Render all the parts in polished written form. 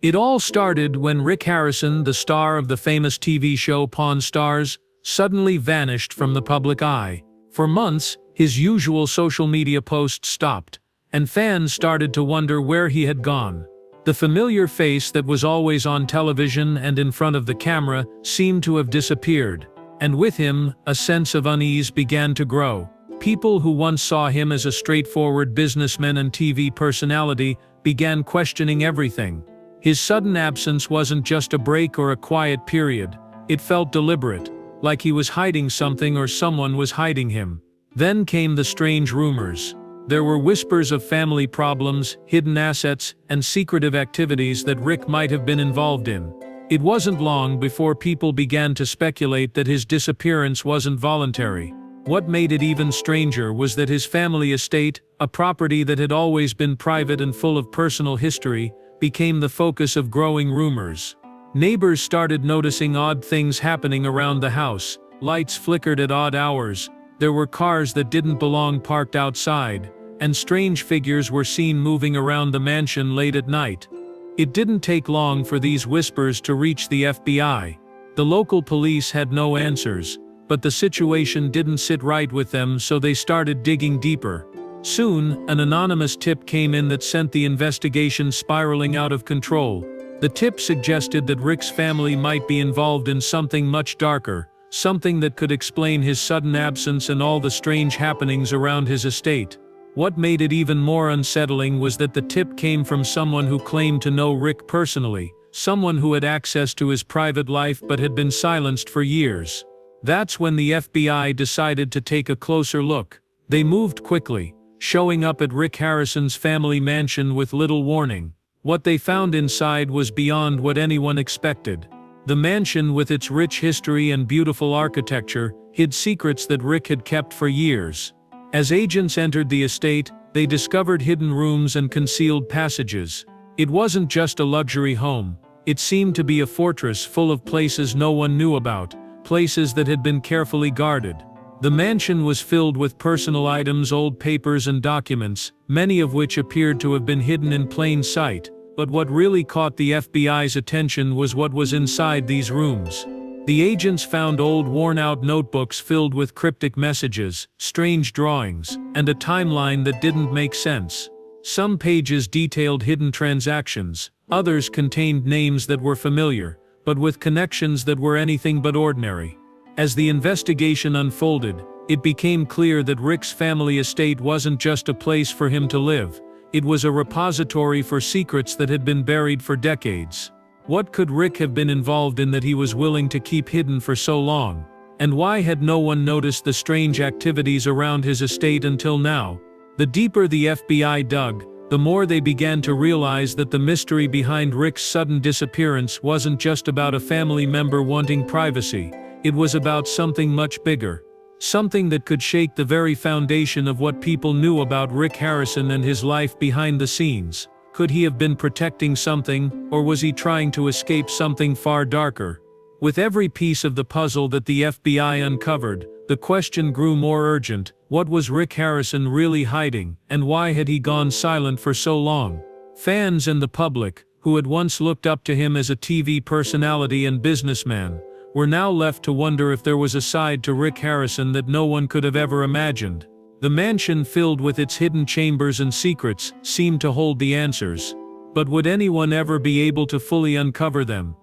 It all started when Rick Harrison, the star of the famous TV show Pawn Stars, suddenly vanished from the public eye. For months, his usual social media posts stopped, and fans started to wonder where he had gone. The familiar face that was always on television and in front of the camera seemed to have disappeared, and with him, a sense of unease began to grow. People who once saw him as a straightforward businessman and TV personality began questioning everything. His sudden absence wasn't just a break or a quiet period. It felt deliberate, like he was hiding something or someone was hiding him. Then came the strange rumors. There were whispers of family problems, hidden assets, and secretive activities that Rick might have been involved in. It wasn't long before people began to speculate that his disappearance wasn't voluntary. What made it even stranger was that his family estate, a property that had always been private and full of personal history, became the focus of growing rumors. Neighbors started noticing odd things happening around the house. Lights flickered at odd hours, there were cars that didn't belong parked outside, and strange figures were seen moving around the mansion late at night. It didn't take long for these whispers to reach the FBI. The local police had no answers, but the situation didn't sit right with them, so they started digging deeper. Soon, an anonymous tip came in that sent the investigation spiraling out of control. The tip suggested that Rick's family might be involved in something much darker, something that could explain his sudden absence and all the strange happenings around his estate. What made it even more unsettling was that the tip came from someone who claimed to know Rick personally, someone who had access to his private life but had been silenced for years. That's when the FBI decided to take a closer look. They moved quickly, showing up at Rick Harrison's family mansion with little warning. What they found inside was beyond what anyone expected. The mansion, with its rich history and beautiful architecture, hid secrets that Rick had kept for years. As agents entered the estate, they discovered hidden rooms and concealed passages. It wasn't just a luxury home. It seemed to be a fortress full of places no one knew about, places that had been carefully guarded. The mansion was filled with personal items, old papers and documents, many of which appeared to have been hidden in plain sight. But what really caught the FBI's attention was what was inside these rooms. The agents found old worn-out notebooks filled with cryptic messages, strange drawings, and a timeline that didn't make sense. Some pages detailed hidden transactions, others contained names that were familiar, but with connections that were anything but ordinary. As the investigation unfolded, it became clear that Rick's family estate wasn't just a place for him to live. It was a repository for secrets that had been buried for decades. What could Rick have been involved in that he was willing to keep hidden for so long? And why had no one noticed the strange activities around his estate until now? The deeper the FBI dug, the more they began to realize that the mystery behind Rick's sudden disappearance wasn't just about a family member wanting privacy. It was about something much bigger. Something that could shake the very foundation of what people knew about Rick Harrison and his life behind the scenes. Could he have been protecting something, or was he trying to escape something far darker? With every piece of the puzzle that the FBI uncovered, the question grew more urgent. What was Rick Harrison really hiding, and why had he gone silent for so long? Fans and the public, who had once looked up to him as a TV personality and businessman, were now left to wonder if there was a side to Rick Harrison that no one could have ever imagined. The mansion, filled with its hidden chambers and secrets, seemed to hold the answers. But would anyone ever be able to fully uncover them?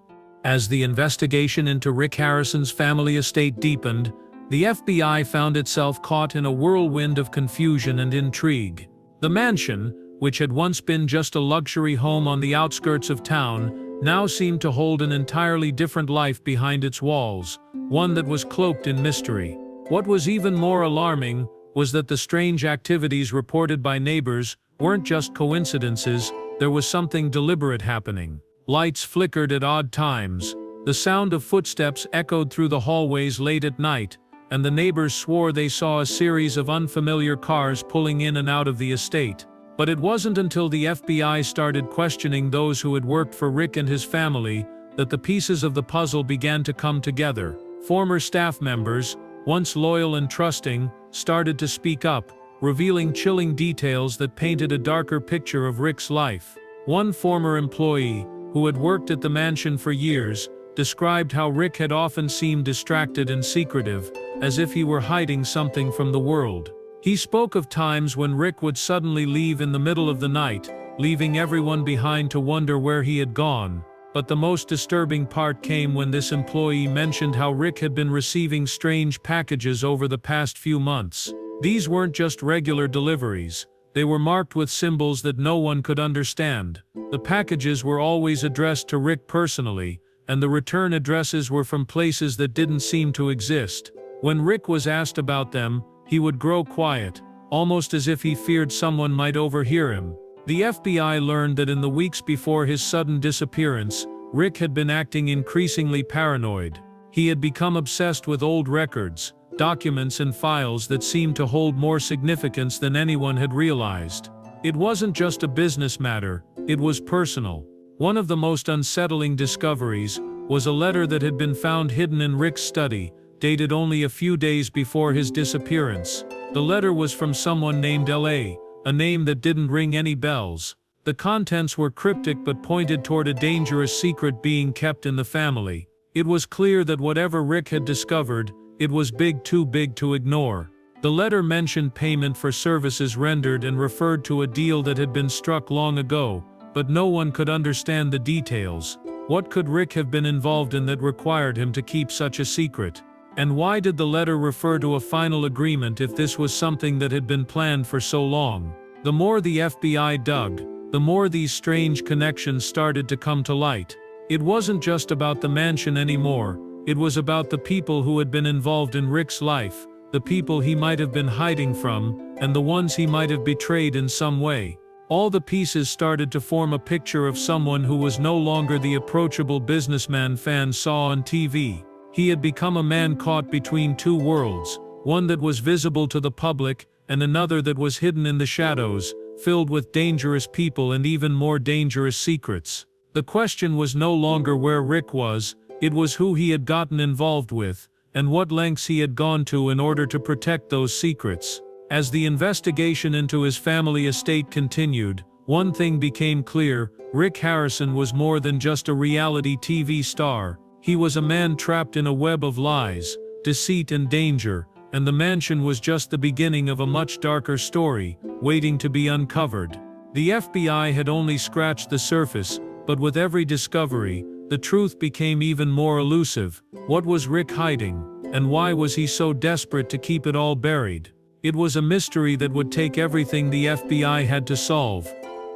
As the investigation into Rick Harrison's family estate deepened, the FBI found itself caught in a whirlwind of confusion and intrigue. The mansion, which had once been just a luxury home on the outskirts of town, now seemed to hold an entirely different life behind its walls, one that was cloaked in mystery. What was even more alarming was that the strange activities reported by neighbors weren't just coincidences. There was something deliberate happening. Lights flickered at odd times, the sound of footsteps echoed through the hallways late at night, and the neighbors swore they saw a series of unfamiliar cars pulling in and out of the estate. But it wasn't until the FBI started questioning those who had worked for Rick and his family that the pieces of the puzzle began to come together. Former staff members, once loyal and trusting, started to speak up, revealing chilling details that painted a darker picture of Rick's life. One former employee, who had worked at the mansion for years, described how Rick had often seemed distracted and secretive, as if he were hiding something from the world. He spoke of times when Rick would suddenly leave in the middle of the night, leaving everyone behind to wonder where he had gone. But the most disturbing part came when this employee mentioned how Rick had been receiving strange packages over the past few months. These weren't just regular deliveries. They were marked with symbols that no one could understand. The packages were always addressed to Rick personally, and the return addresses were from places that didn't seem to exist. When Rick was asked about them, he would grow quiet, almost as if he feared someone might overhear him. The FBI learned that in the weeks before his sudden disappearance, Rick had been acting increasingly paranoid. He had become obsessed with old records, documents and files that seemed to hold more significance than anyone had realized. It wasn't just a business matter, it was personal. One of the most unsettling discoveries was a letter that had been found hidden in Rick's study, dated only a few days before his disappearance. The letter was from someone named L.A., a name that didn't ring any bells. The contents were cryptic but pointed toward a dangerous secret being kept in the family. It was clear that whatever Rick had discovered, it was too big to ignore. The letter mentioned payment for services rendered and referred to a deal that had been struck long ago, but no one could understand the details. What could Rick have been involved in that required him to keep such a secret? And why did the letter refer to a final agreement if this was something that had been planned for so long? The more the FBI dug, the more these strange connections started to come to light. It wasn't just about the mansion anymore. It was about the people who had been involved in Rick's life, the people he might have been hiding from, and the ones he might have betrayed in some way. All the pieces started to form a picture of someone who was no longer the approachable businessman fans saw on TV. He had become a man caught between two worlds, one that was visible to the public, and another that was hidden in the shadows, filled with dangerous people and even more dangerous secrets. The question was no longer where Rick was, it was who he had gotten involved with, and what lengths he had gone to in order to protect those secrets. As the investigation into his family estate continued, one thing became clear: Rick Harrison was more than just a reality TV star. He was a man trapped in a web of lies, deceit and danger, and the mansion was just the beginning of a much darker story, waiting to be uncovered. The FBI had only scratched the surface, but with every discovery, the truth became even more elusive. What was Rick hiding, and why was he so desperate to keep it all buried? It was a mystery that would take everything the FBI had to solve.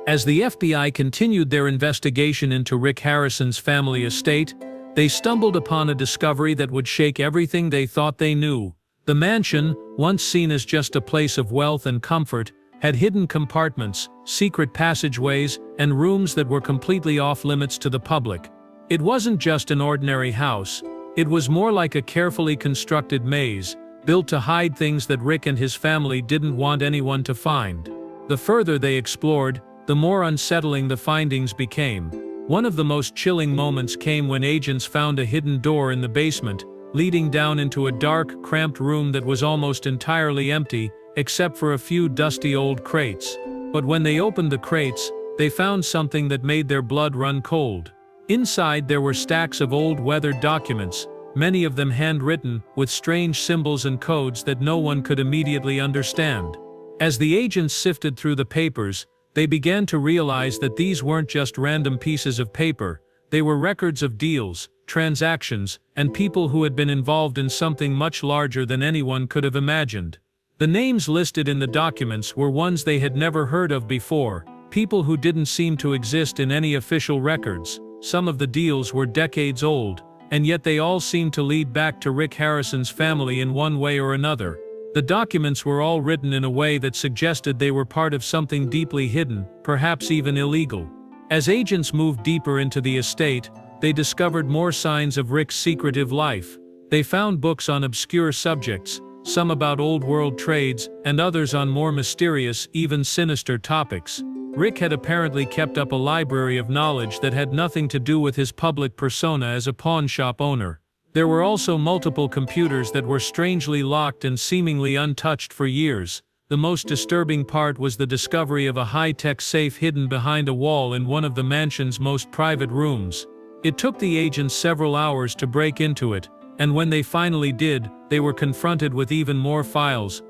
As the FBI continued their investigation into Rick Harrison's family estate, they stumbled upon a discovery that would shake everything they thought they knew. The mansion, once seen as just a place of wealth and comfort, had hidden compartments, secret passageways, and rooms that were completely off-limits to the public. It wasn't just an ordinary house. It was more like a carefully constructed maze, built to hide things that Rick and his family didn't want anyone to find. The further they explored, the more unsettling the findings became. One of the most chilling moments came when agents found a hidden door in the basement, leading down into a dark, cramped room that was almost entirely empty, except for a few dusty old crates. But when they opened the crates, they found something that made their blood run cold. Inside there were stacks of old weathered documents, many of them handwritten, with strange symbols and codes that no one could immediately understand. As the agents sifted through the papers, they began to realize that these weren't just random pieces of paper. They were records of deals, transactions, and people who had been involved in something much larger than anyone could have imagined. The names listed in the documents were ones they had never heard of before, people who didn't seem to exist in any official records. Some of the deals were decades old, and yet they all seemed to lead back to Rick Harrison's family in one way or another. The documents were all written in a way that suggested they were part of something deeply hidden, perhaps even illegal. As agents moved deeper into the estate, they discovered more signs of Rick's secretive life. They found books on obscure subjects, some about old-world trades, and others on more mysterious, even sinister topics. Rick had apparently kept up a library of knowledge that had nothing to do with his public persona as a pawn shop owner. There were also multiple computers that were strangely locked and seemingly untouched for years, The most disturbing part was the discovery of a high-tech safe hidden behind a wall in one of the mansion's most private rooms. It took the agents several hours to break into it, and when they finally did, they were confronted with even more files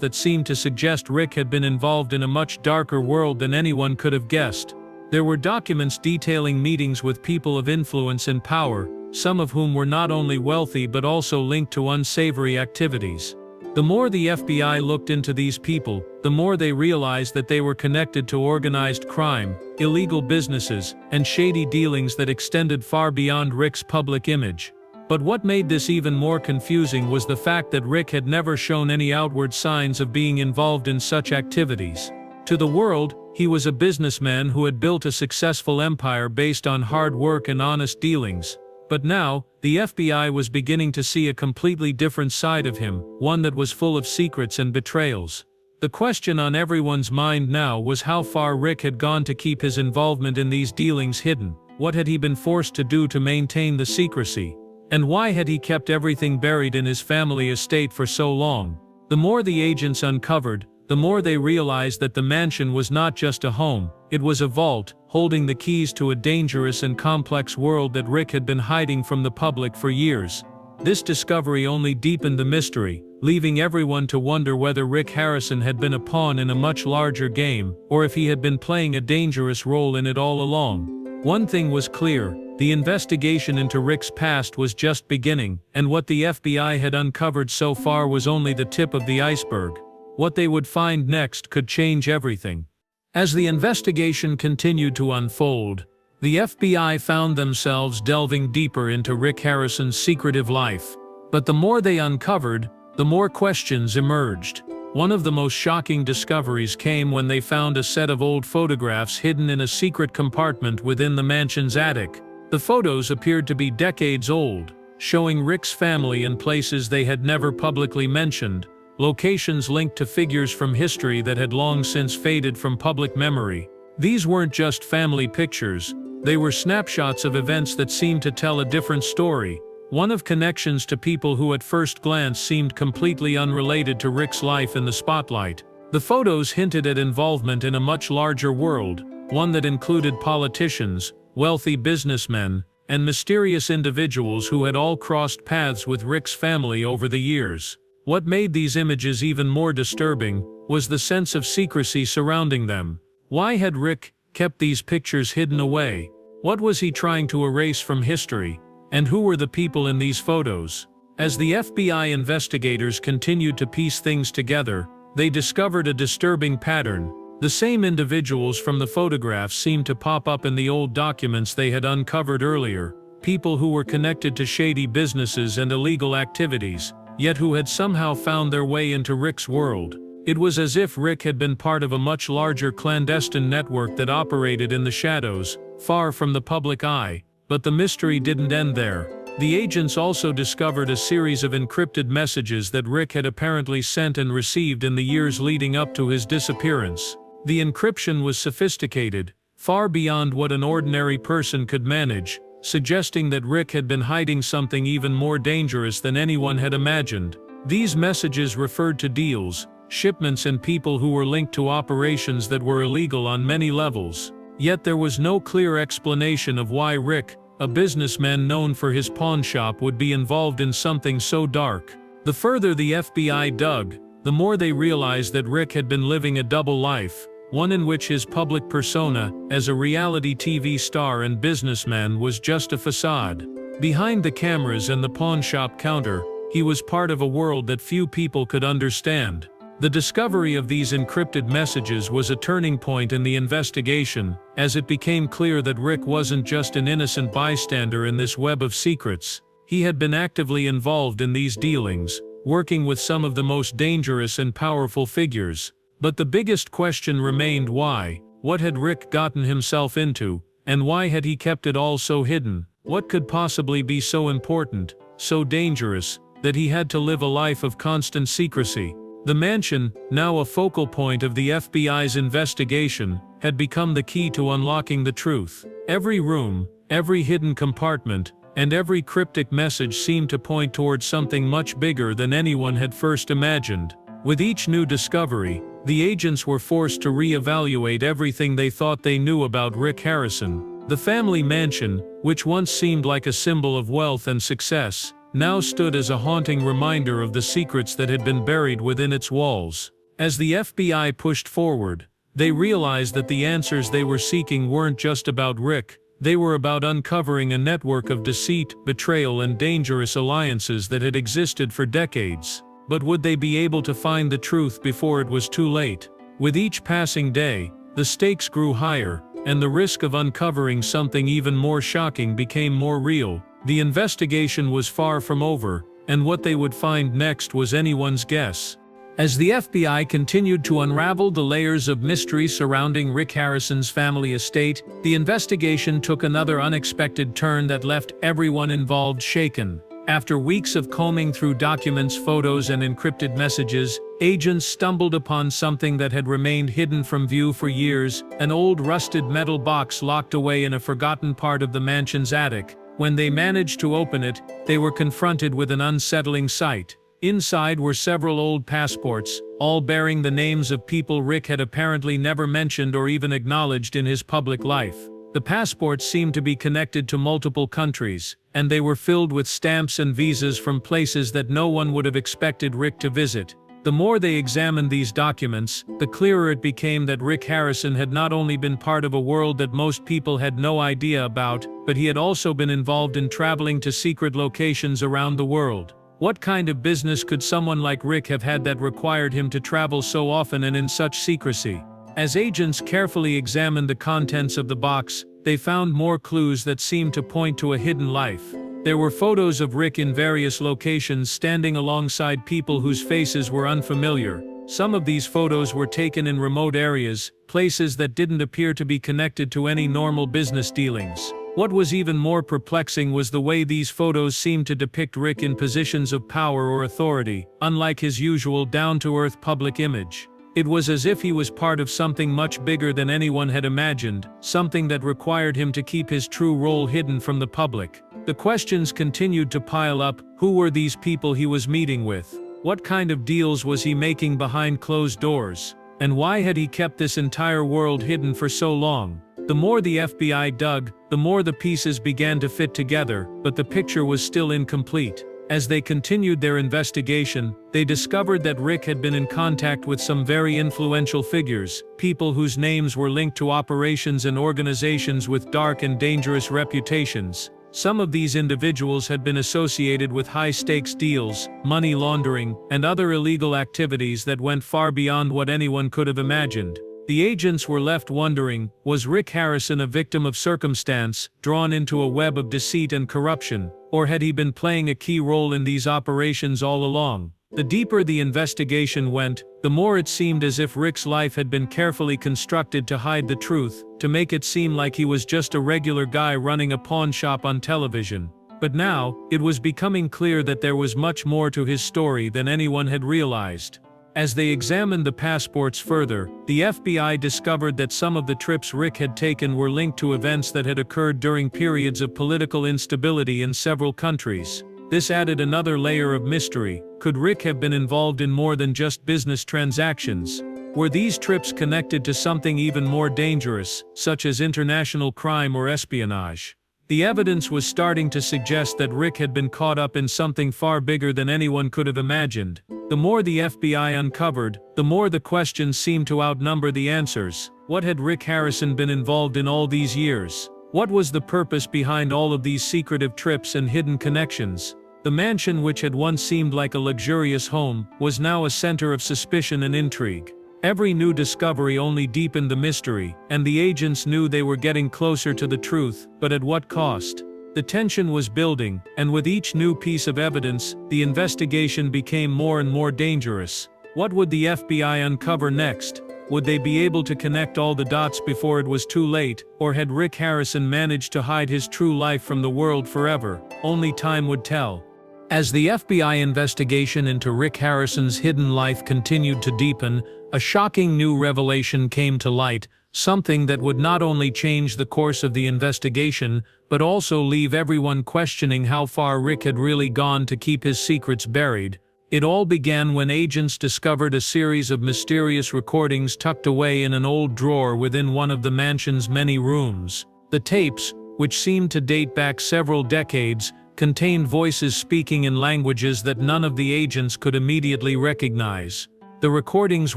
that seemed to suggest Rick had been involved in a much darker world than anyone could have guessed. There were documents detailing meetings with people of influence and power, some of whom were not only wealthy but also linked to unsavory activities. The more the FBI looked into these people, the more they realized that they were connected to organized crime, illegal businesses, and shady dealings that extended far beyond Rick's public image. But what made this even more confusing was the fact that Rick had never shown any outward signs of being involved in such activities. To the world, he was a businessman who had built a successful empire based on hard work and honest dealings. But now, the FBI was beginning to see a completely different side of him, one that was full of secrets and betrayals. The question on everyone's mind now was how far Rick had gone to keep his involvement in these dealings hidden. What had he been forced to do to maintain the secrecy? And why had he kept everything buried in his family estate for so long? The more the agents uncovered, the more they realized that the mansion was not just a home, it was a vault, holding the keys to a dangerous and complex world that Rick had been hiding from the public for years. This discovery only deepened the mystery, leaving everyone to wonder whether Rick Harrison had been a pawn in a much larger game, or if he had been playing a dangerous role in it all along. One thing was clear: the investigation into Rick's past was just beginning, and what the FBI had uncovered so far was only the tip of the iceberg. What they would find next could change everything. As the investigation continued to unfold, the FBI found themselves delving deeper into Rick Harrison's secretive life. But the more they uncovered, the more questions emerged. One of the most shocking discoveries came when they found a set of old photographs hidden in a secret compartment within the mansion's attic. The photos appeared to be decades old, showing Rick's family in places they had never publicly mentioned, locations linked to figures from history that had long since faded from public memory. These weren't just family pictures, they were snapshots of events that seemed to tell a different story, one of connections to people who at first glance seemed completely unrelated to Rick's life in the spotlight. The photos hinted at involvement in a much larger world, one that included politicians, wealthy businessmen, and mysterious individuals who had all crossed paths with Rick's family over the years. What made these images even more disturbing was the sense of secrecy surrounding them. Why had Rick kept these pictures hidden away? What was he trying to erase from history? And who were the people in these photos? As the FBI investigators continued to piece things together, they discovered a disturbing pattern. The same individuals from the photographs seemed to pop up in the old documents they had uncovered earlier, people who were connected to shady businesses and illegal activities, yet who had somehow found their way into Rick's world. It was as if Rick had been part of a much larger clandestine network that operated in the shadows, far from the public eye. But the mystery didn't end there. The agents also discovered a series of encrypted messages that Rick had apparently sent and received in the years leading up to his disappearance. The encryption was sophisticated, far beyond what an ordinary person could manage, suggesting that Rick had been hiding something even more dangerous than anyone had imagined. These messages referred to deals, shipments, and people who were linked to operations that were illegal on many levels. Yet there was no clear explanation of why Rick, a businessman known for his pawn shop, would be involved in something so dark. The further the FBI dug, the more they realized that Rick had been living a double life, one in which his public persona, as a reality TV star and businessman, was just a facade. Behind the cameras and the pawn shop counter, he was part of a world that few people could understand. The discovery of these encrypted messages was a turning point in the investigation, as it became clear that Rick wasn't just an innocent bystander in this web of secrets. He had been actively involved in these dealings, working with some of the most dangerous and powerful figures. But the biggest question remained: why? What had Rick gotten himself into, and why had he kept it all so hidden? What could possibly be so important, so dangerous, that he had to live a life of constant secrecy? The mansion, now a focal point of the FBI's investigation, had become the key to unlocking the truth. Every room, every hidden compartment, and every cryptic message seemed to point towards something much bigger than anyone had first imagined. With each new discovery, the agents were forced to re-evaluate everything they thought they knew about Rick Harrison. The family mansion, which once seemed like a symbol of wealth and success, now stood as a haunting reminder of the secrets that had been buried within its walls. As the FBI pushed forward, they realized that the answers they were seeking weren't just about Rick. They were about uncovering a network of deceit, betrayal, and dangerous alliances that had existed for decades. But would they be able to find the truth before it was too late? With each passing day, the stakes grew higher, and the risk of uncovering something even more shocking became more real. The investigation was far from over, and what they would find next was anyone's guess. As the FBI continued to unravel the layers of mystery surrounding Rick Harrison's family estate, the investigation took another unexpected turn that left everyone involved shaken. After weeks of combing through documents, photos, and encrypted messages, agents stumbled upon something that had remained hidden from view for years: an old rusted metal box locked away in a forgotten part of the mansion's attic. When they managed to open it, they were confronted with an unsettling sight. Inside were several old passports, all bearing the names of people Rick had apparently never mentioned or even acknowledged in his public life. The passports seemed to be connected to multiple countries, and they were filled with stamps and visas from places that no one would have expected Rick to visit. The more they examined these documents, the clearer it became that Rick Harrison had not only been part of a world that most people had no idea about, but he had also been involved in traveling to secret locations around the world. What kind of business could someone like Rick have had that required him to travel so often and in such secrecy? As agents carefully examined the contents of the box, they found more clues that seemed to point to a hidden life. There were photos of Rick in various locations standing alongside people whose faces were unfamiliar. Some of these photos were taken in remote areas, places that didn't appear to be connected to any normal business dealings. What was even more perplexing was the way these photos seemed to depict Rick in positions of power or authority, unlike his usual down-to-earth public image. It was as if he was part of something much bigger than anyone had imagined, something that required him to keep his true role hidden from the public. The questions continued to pile up. Who were these people he was meeting with? What kind of deals was he making behind closed doors? And why had he kept this entire world hidden for so long? The more the FBI dug, the more the pieces began to fit together, but the picture was still incomplete. As they continued their investigation, they discovered that Rick had been in contact with some very influential figures, people whose names were linked to operations and organizations with dark and dangerous reputations. Some of these individuals had been associated with high-stakes deals, money laundering, and other illegal activities that went far beyond what anyone could have imagined. The agents were left wondering, was Rick Harrison a victim of circumstance, drawn into a web of deceit and corruption, or had he been playing a key role in these operations all along? The deeper the investigation went, the more it seemed as if Rick's life had been carefully constructed to hide the truth, to make it seem like he was just a regular guy running a pawn shop on television. But now, it was becoming clear that there was much more to his story than anyone had realized. As they examined the passports further, the FBI discovered that some of the trips Rick had taken were linked to events that had occurred during periods of political instability in several countries. This added another layer of mystery. Could Rick have been involved in more than just business transactions? Were these trips connected to something even more dangerous, such as international crime or espionage? The evidence was starting to suggest that Rick had been caught up in something far bigger than anyone could have imagined. The more the FBI uncovered, the more the questions seemed to outnumber the answers. What had Rick Harrison been involved in all these years? What was the purpose behind all of these secretive trips and hidden connections? The mansion, which had once seemed like a luxurious home, was now a center of suspicion and intrigue. Every new discovery only deepened the mystery, and the agents knew they were getting closer to the truth, but at what cost? The tension was building, and with each new piece of evidence, the investigation became more and more dangerous. What would the FBI uncover next? Would they be able to connect all the dots before it was too late, or had Rick Harrison managed to hide his true life from the world forever? Only time would tell. As the FBI investigation into Rick Harrison's hidden life continued to deepen, a shocking new revelation came to light, something that would not only change the course of the investigation, but also leave everyone questioning how far Rick had really gone to keep his secrets buried. It all began when agents discovered a series of mysterious recordings tucked away in an old drawer within one of the mansion's many rooms. The tapes, which seemed to date back several decades, contained voices speaking in languages that none of the agents could immediately recognize. The recordings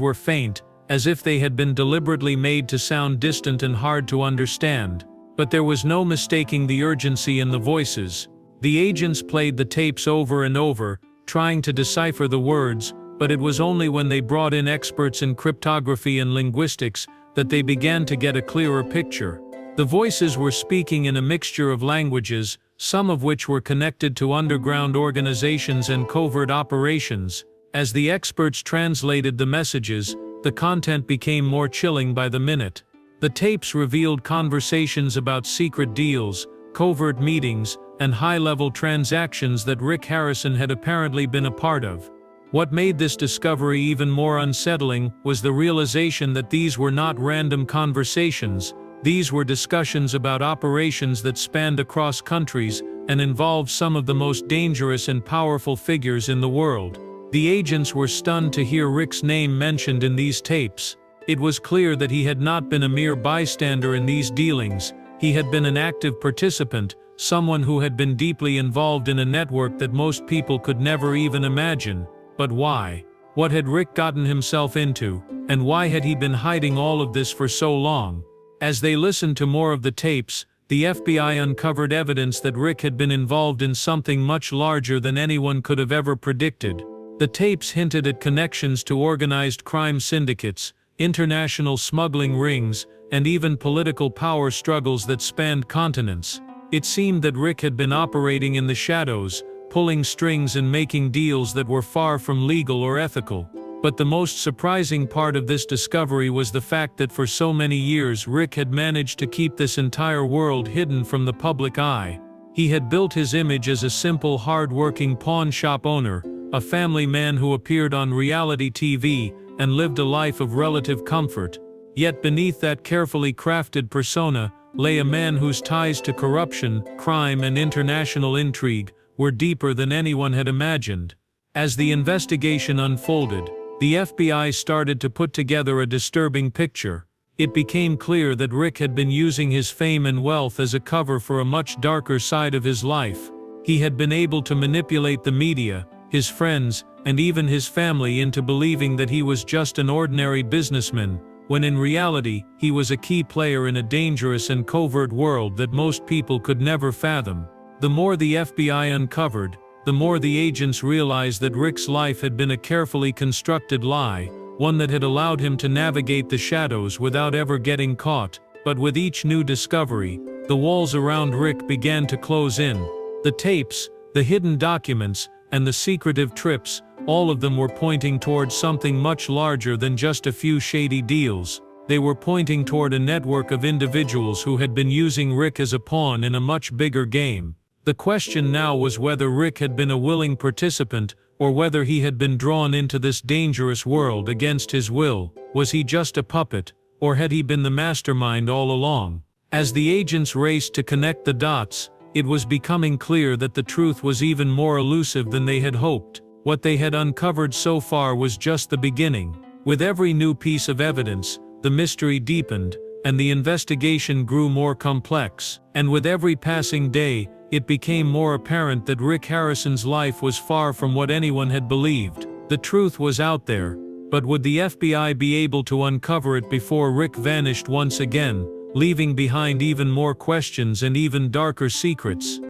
were faint, as if they had been deliberately made to sound distant and hard to understand. But there was no mistaking the urgency in the voices. The agents played the tapes over and over, trying to decipher the words, but it was only when they brought in experts in cryptography and linguistics that they began to get a clearer picture. The voices were speaking in a mixture of languages, some of which were connected to underground organizations and covert operations. As the experts translated the messages, the content became more chilling by the minute. The tapes revealed conversations about secret deals, covert meetings, and high-level transactions that Rick Harrison had apparently been a part of. What made this discovery even more unsettling was the realization that these were not random conversations. These were discussions about operations that spanned across countries and involved some of the most dangerous and powerful figures in the world. The agents were stunned to hear Rick's name mentioned in these tapes. It was clear that he had not been a mere bystander in these dealings. He had been an active participant, someone who had been deeply involved in a network that most people could never even imagine. But why? What had Rick gotten himself into, and why had he been hiding all of this for so long? As they listened to more of the tapes, the FBI uncovered evidence that Rick had been involved in something much larger than anyone could have ever predicted. The tapes hinted at connections to organized crime syndicates, international smuggling rings, and even political power struggles that spanned continents. It seemed that Rick had been operating in the shadows, pulling strings and making deals that were far from legal or ethical. But the most surprising part of this discovery was the fact that for so many years Rick had managed to keep this entire world hidden from the public eye. He had built his image as a simple, hard-working pawn shop owner, a family man who appeared on reality TV and lived a life of relative comfort. Yet beneath that carefully crafted persona lay a man whose ties to corruption, crime, and international intrigue were deeper than anyone had imagined. As the investigation unfolded, the FBI started to put together a disturbing picture. It became clear that Rick had been using his fame and wealth as a cover for a much darker side of his life. He had been able to manipulate the media, his friends, and even his family into believing that he was just an ordinary businessman, when in reality, he was a key player in a dangerous and covert world that most people could never fathom. The more the FBI uncovered, the more the agents realized that Rick's life had been a carefully constructed lie, one that had allowed him to navigate the shadows without ever getting caught. But with each new discovery, the walls around Rick began to close in. The tapes, the hidden documents, and the secretive trips, all of them were pointing towards something much larger than just a few shady deals. They were pointing toward a network of individuals who had been using Rick as a pawn in a much bigger game. The question now was whether Rick had been a willing participant, or whether he had been drawn into this dangerous world against his will. Was he just a puppet, or had he been the mastermind all along? As the agents raced to connect the dots, it was becoming clear that the truth was even more elusive than they had hoped. What they had uncovered so far was just the beginning. With every new piece of evidence, the mystery deepened, and the investigation grew more complex. And with every passing day, it became more apparent that Rick Harrison's life was far from what anyone had believed. The truth was out there, but would the FBI be able to uncover it before Rick vanished once again, leaving behind even more questions and even darker secrets?